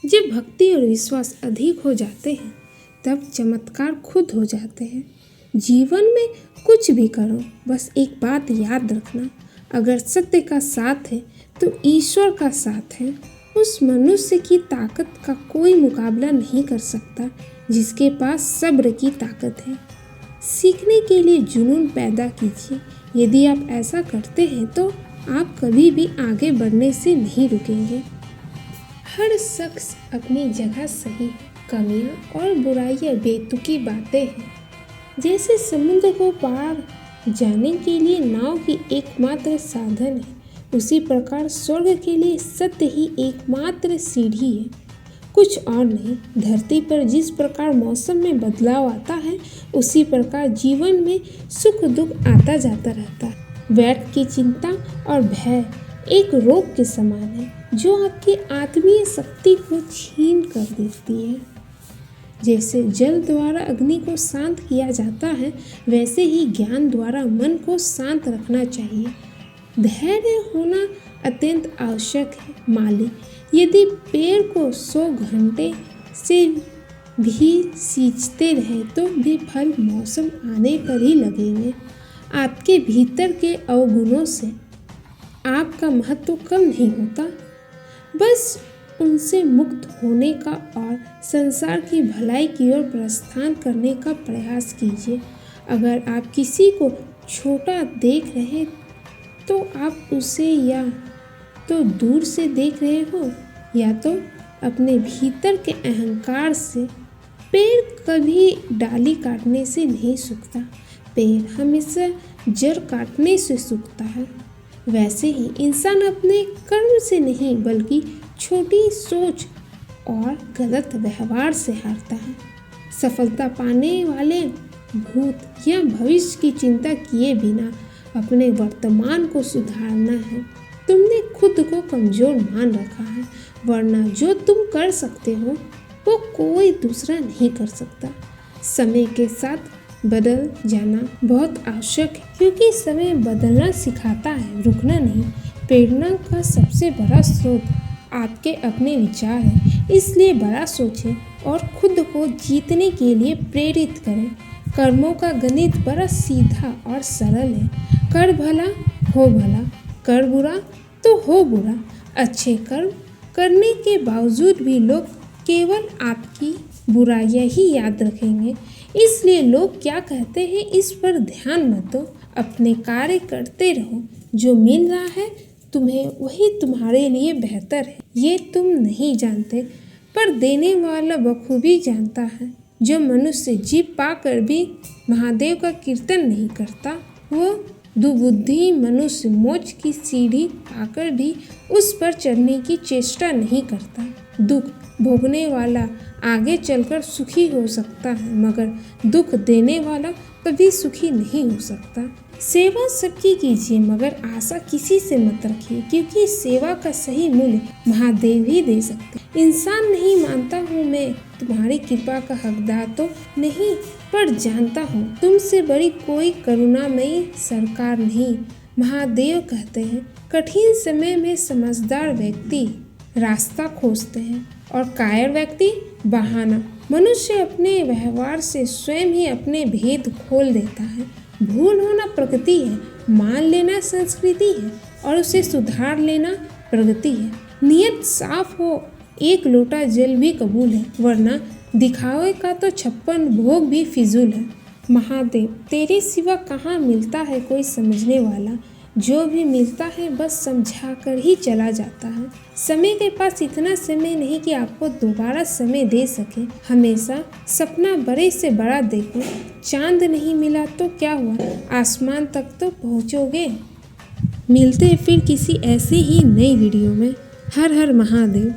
जब भक्ति और विश्वास अधिक हो जाते हैं तब चमत्कार खुद हो जाते हैं। जीवन में कुछ भी करो, बस एक बात याद रखना, अगर सत्य का साथ है तो ईश्वर का साथ है। उस मनुष्य की ताकत का कोई मुकाबला नहीं कर सकता जिसके पास सब्र की ताकत है। सीखने के लिए जुनून पैदा कीजिए। यदि आप ऐसा करते हैं तो आप कभी भी आगे बढ़ने से नहीं रुकेंगे। हर शख्स अपनी जगह सही है। कमियां और बुराइयां बेतुकी बातें हैं। जैसे समुद्र को पार जाने के लिए नाव ही एकमात्र साधन है, उसी प्रकार स्वर्ग के लिए सत्य ही एकमात्र सीढ़ी है, कुछ और नहीं। धरती पर जिस प्रकार मौसम में बदलाव आता है, उसी प्रकार जीवन में सुख दुख आता जाता रहता है। व्यर्थ की चिंता और भय एक रोग के समान है जो आपकी आत्मीय शक्ति को छीन कर देती है। जैसे जल द्वारा अग्नि को शांत किया जाता है, वैसे ही ज्ञान द्वारा मन को शांत रखना चाहिए। धैर्य होना अत्यंत आवश्यक है। माली, यदि पेड़ को 100 घंटे से भी सींचते रहे तो भी फल मौसम आने पर ही लगेंगे। आपके भीतर के अवगुणों से आपका महत्व कम नहीं होता। बस उनसे मुक्त होने का और संसार की भलाई की ओर प्रस्थान करने का प्रयास कीजिए। अगर आप किसी को छोटा देख रहे तो आप उसे या तो दूर से देख रहे हो या तो अपने भीतर के अहंकार से। पेड़ कभी डाली काटने से नहीं सूखता, पेड़ हमेशा जड़ काटने से सूखता है। वैसे ही इंसान अपने कर्म से नहीं बल्कि छोटी सोच और गलत व्यवहार से हारता है। सफलता पाने वाले भूत या भविष्य की चिंता किए बिना अपने वर्तमान को सुधारना है। तुमने खुद को कमजोर मान रखा है, वरना जो तुम कर सकते हो वो कोई दूसरा नहीं कर सकता। समय के साथ बदल जाना बहुत आवश्यक है, क्योंकि समय बदलना सिखाता है, रुकना नहीं। प्रेरणा का सबसे बड़ा स्रोत आपके अपने विचार हैं, इसलिए बड़ा सोचें और खुद को जीतने के लिए प्रेरित करें। कर्मों का गणित बड़ा सीधा और सरल है। कर भला हो भला, कर बुरा तो हो बुरा। अच्छे कर्म करने के बावजूद भी लोग केवल आपकी बुराइयां ही याद रखेंगे। इसलिए लोग क्या कहते हैं इस पर ध्यान मत दो, अपने कार्य करते रहो। जो मिल रहा है तुम्हें वही तुम्हारे लिए बेहतर है। ये तुम नहीं जानते, पर देने वाला बखूबी जानता है। जो मनुष्य जीभ पाकर भी महादेव का कीर्तन नहीं करता, वो दुबुद्धि मनुष्य मोक्ष की सीढ़ी पाकर भी उस पर चढ़ने की चेष्टा नहीं करता। दुख भोगने वाला आगे चलकर सुखी हो सकता है, मगर दुख देने वाला कभी सुखी नहीं हो सकता। सेवा सबकी कीजिए, मगर आशा किसी से मत रखिए, क्योंकि सेवा का सही मूल्य महादेव ही दे सकते। इंसान नहीं मानता हूँ मैं तुम्हारी कृपा का हकदार तो नहीं, पर जानता हूँ तुमसे बड़ी कोई करुणामयी सरकार नहीं। महादेव कहते हैं, कठिन समय में समझदार व्यक्ति रास्ता खोजते हैं और कायर व्यक्ति बहाना। मनुष्य अपने व्यवहार से स्वयं ही अपने भेद खोल देता है। भूल होना प्रगति है, मान लेना संस्कृति है और उसे सुधार लेना प्रगति है। नियत साफ हो, एक लोटा जल भी कबूल है, वरना दिखावे का तो 56 भोग भी फिजूल है। महादेव, तेरे सिवा कहाँ मिलता है कोई समझने वाला। जो भी मिलता है बस समझा कर ही चला जाता है। समय के पास इतना समय नहीं कि आपको दोबारा समय दे सके। हमेशा सपना बड़े से बड़ा देखो। चांद नहीं मिला तो क्या हुआ, आसमान तक तो पहुँचोगे। मिलते हैं फिर किसी ऐसे ही नई वीडियो में। हर हर महादेव।